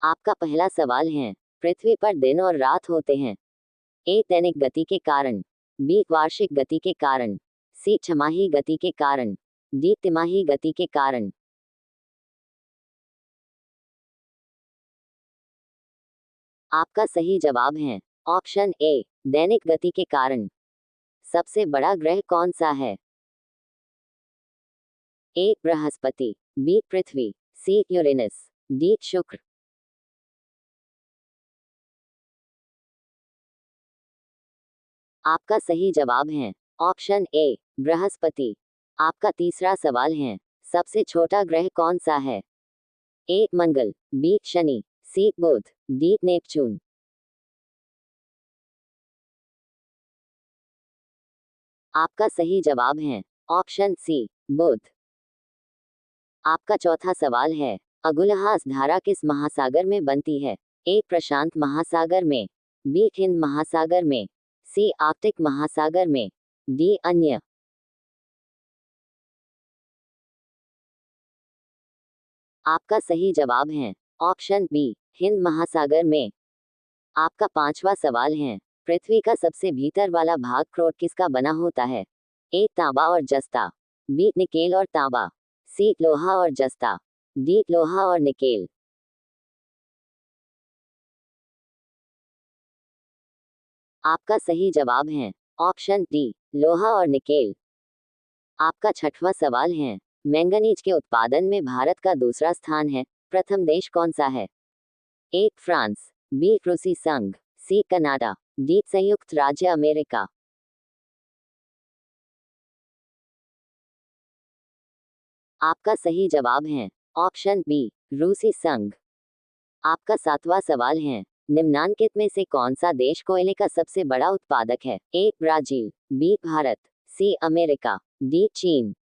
आपका पहला सवाल है, पृथ्वी पर दिन और रात होते हैं। ए दैनिक गति के कारण, बी वार्षिक गति के कारण, सी छमाही गति के कारण, डी तिमाही गति के कारण। आपका सही जवाब है ऑप्शन ए, दैनिक गति के कारण। सबसे बड़ा ग्रह कौन सा है? ए बृहस्पति, बी पृथ्वी, सी यूरेनस, डी शुक्र। आपका सही जवाब है ऑप्शन ए, बृहस्पति। आपका तीसरा सवाल है, सबसे छोटा ग्रह कौन सा है? ए मंगल, बी शनि, सी बुध, डी नेपच्यून। आपका सही जवाब है ऑप्शन सी, बुध। आपका चौथा सवाल है, अगुलहास धारा किस महासागर में बनती है? ए प्रशांत महासागर में, बी हिंद महासागर में, सी आर्कटिक महासागर में, डी अन्य। आपका सही जवाब है ऑप्शन बी, हिंद महासागर में। आपका पांचवा सवाल है, पृथ्वी का सबसे भीतर वाला भाग क्रोट किसका बना होता है? ए तांबा और जस्ता, बी निकेल और तांबा, सी लोहा और जस्ता, डी लोहा और निकेल। आपका सही जवाब है ऑप्शन डी, लोहा और निकेल। आपका छठवां सवाल है, मैंगनीज के उत्पादन में भारत का दूसरा स्थान है, प्रथम देश कौन सा है? ए फ्रांस, बी रूसी संघ, सी कनाडा, डी संयुक्त राज्य अमेरिका। आपका सही जवाब है ऑप्शन बी, रूसी संघ। आपका सातवां सवाल है, निम्नांकित में से कौन सा देश कोयले का सबसे बड़ा उत्पादक है? A Brazil, B Bharat, C America, D चीन।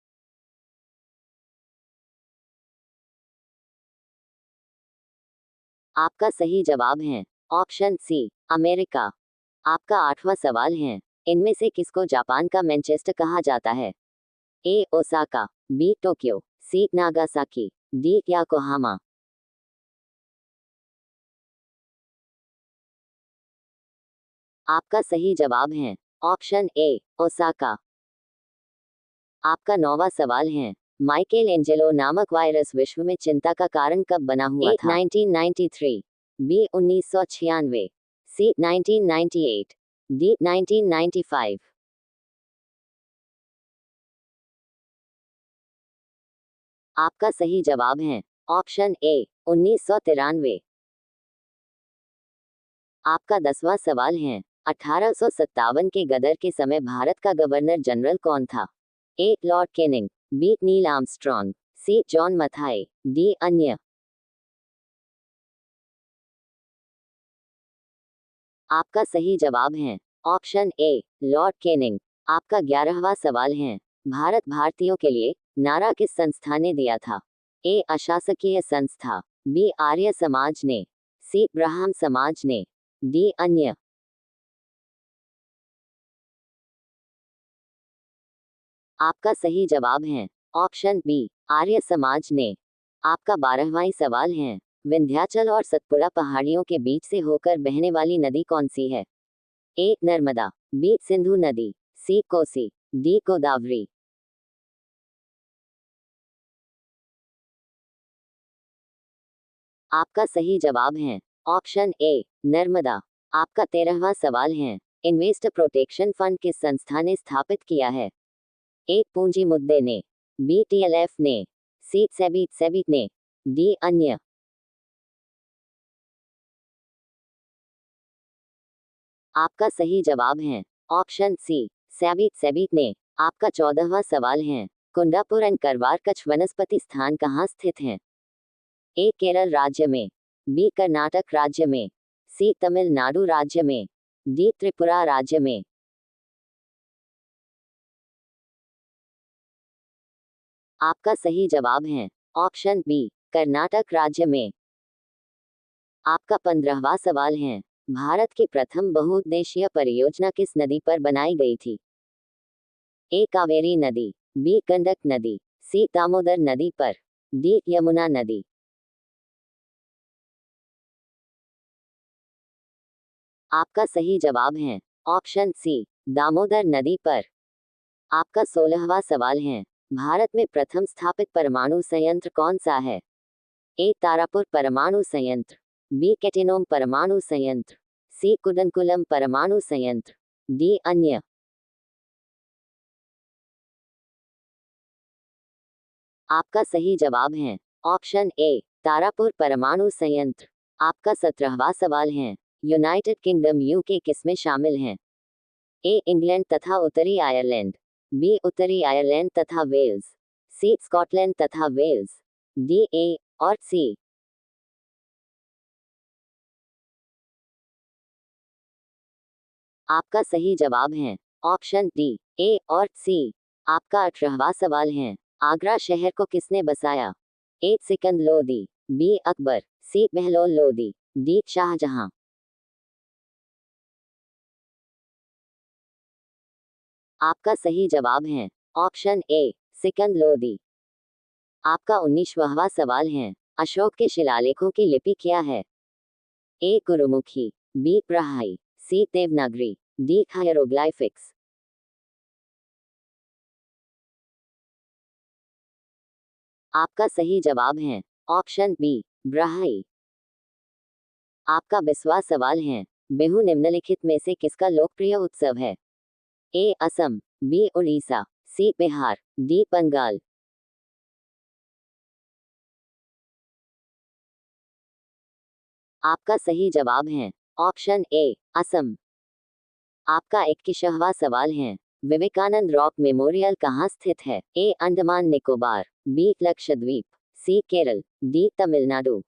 आपका सही जवाब है ऑप्शन सी, अमेरिका। आपका आठवां सवाल है, इनमें से किसको जापान का मैनचेस्टर कहा जाता है? ए ओसाका, बी टोक्यो, सी नागासाकी, डी याकोहामा। आपका सही जवाब है ऑप्शन ए, ओसाका। आपका नौवां सवाल है, माइकेल एंजेलो नामक वायरस विश्व में चिंता का कारण कब बना हुआ था? 1993, बी 1996, सी 1998, डी 1995। आपका सही जवाब है ऑप्शन ए, 1993। आपका 10वां सवाल है, 1857 के गदर के समय भारत का गवर्नर जनरल कौन था? A Lord Canning, B Neil Armstrong, C John Mathai, D अन्य। आपका सही जवाब है ऑप्शन ए, लॉर्ड केनिंग। आपका 11वां सवाल है, भारत भारतीयों के लिए नारा किस संस्था ने दिया था? ए अशासकीय संस्था, बी आर्य समाज ने, सी ब्राह्म समाज ने, डी अन्य। आपका सही जवाब है ऑप्शन बी, आर्य समाज ने। आपका 12वां सवाल है, विंध्याचल और सतपुड़ा पहाड़ियों के बीच से होकर बहने वाली नदी कौन सी है? ए नर्मदा, बी सिंधु नदी, सी कोसी, डी गोदावरी। आपका सही जवाब है ऑप्शन ए, नर्मदा। आपका 13वां सवाल है, इन्वेस्टर प्रोटेक्शन फंड किस संस्था ने स्थापित किया है? ए पूंजी मुद्दे ने, बी टीएलएफ ने, सी सेबी ने, डी अन्य। आपका सही जवाब है ऑप्शन सी, सेबी ने। आपका 14वां सवाल है, कुंडापुर एंड करवार कच्छ वनस्पति स्थान कहाँ स्थित हैं? ए केरल राज्य में, बी कर्नाटक राज्य में, सी तमिलनाडु राज्य में, डी त्रिपुरा राज्य में। आपका सही जवाब है ऑप्शन बी, कर्नाटक राज्य में। आपका 15वां सवाल है, भारत की प्रथम बहुउद्देशीय परियोजना किस नदी पर बनाई गई थी? ए कावेरी नदी, बी गंडक नदी, सी दामोदर नदी पर, डी यमुना नदी। आपका सही जवाब है ऑप्शन सी, दामोदर नदी पर। आपका 16वां सवाल है, भारत में प्रथम स्थापित परमाणु संयंत्र कौन सा है? ए तारापुर परमाणु संयंत्र, बी कैटेनोम परमाणु संयंत्र, सी कुडनकुलम परमाणु संयंत्र, डी अन्य। आपका सही जवाब है ऑप्शन ए, तारापुर परमाणु संयंत्र। आपका 17वां सवाल है, यूनाइटेड किंगडम यूके किसमें शामिल है? ए इंग्लैंड तथा उत्तरी आयरलैंड, बी उत्तरी आयरलैंड तथा वेल्स, सी स्कॉटलैंड तथा वेल्स, डी ए और सी। आपका सही जवाब है ऑप्शन डी, ए और सी। आपका 18वां सवाल है, आगरा शहर को किसने बसाया? ए सिकंद लोदी, बी अकबर, सी बहलोल लोदी, डी शाहजहां। आपका सही जवाब है ऑप्शन ए, सिकंद लोदी। आपका 19वां सवाल है, अशोक के शिलालेखों की लिपि क्या है? ए गुरुमुखी, बी ब्राह्मी, सी देवनागरी, डी हायरोग्लाइफिक्स। आपका सही जवाब है ऑप्शन बी, ब्राह्मी। आपका 20वां सवाल है, बिहू निम्नलिखित में से किसका लोकप्रिय उत्सव है? ए असम, बी उड़ीसा, सी बिहार, डी बंगाल। आपका सही जवाब है ऑप्शन ए, असम। आपका 21वां सवाल है, विवेकानंद रॉक मेमोरियल कहाँ स्थित है? ए अंडमान निकोबार, बी लक्षद्वीप, सी केरल, डी तमिलनाडु।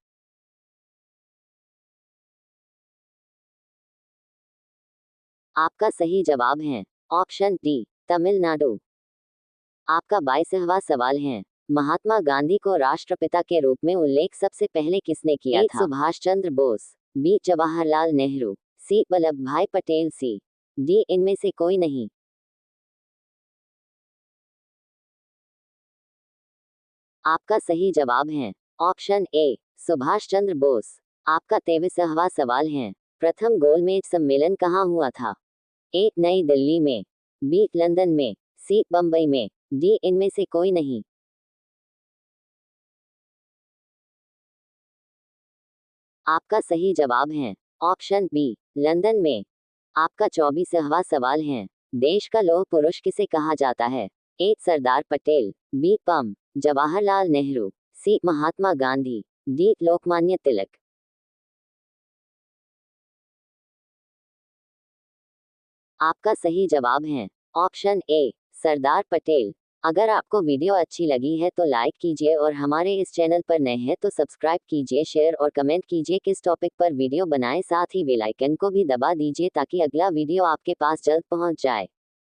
आपका सही जवाब है ऑप्शन डी, तमिलनाडु। आपका 22वां सवाल है, महात्मा गांधी को राष्ट्रपिता के रूप में उल्लेख सबसे पहले किसने किया था? सुभाष चंद्र बोस, बी जवाहरलाल नेहरू, सी वल्लभ भाई पटेल, सी डी इनमें से कोई नहीं। आपका सही जवाब है ऑप्शन ए, सुभाष चंद्र बोस। आपका 23वां सवाल है, प्रथम गोलमेज सम्मेलन कहाँ हुआ था? ए नई दिल्ली में, बी लंदन में, सी बम्बई में, डी इनमें से कोई नहीं। आपका सही जवाब है ऑप्शन बी, लंदन में। आपका 24वां सवाल है, देश का लौह पुरुष किसे कहा जाता है? ए सरदार पटेल, बी पम जवाहरलाल नेहरू, सी महात्मा गांधी, डी लोकमान्य तिलक। आपका सही जवाब है ऑप्शन ए, सरदार पटेल। अगर आपको वीडियो अच्छी लगी है तो लाइक कीजिए और हमारे इस चैनल पर नए हैं तो सब्सक्राइब कीजिए, शेयर और कमेंट कीजिए किस टॉपिक पर वीडियो बनाएं, साथ ही बेल आइकन को भी दबा दीजिए ताकि अगला वीडियो आपके पास जल्द पहुंच जाए।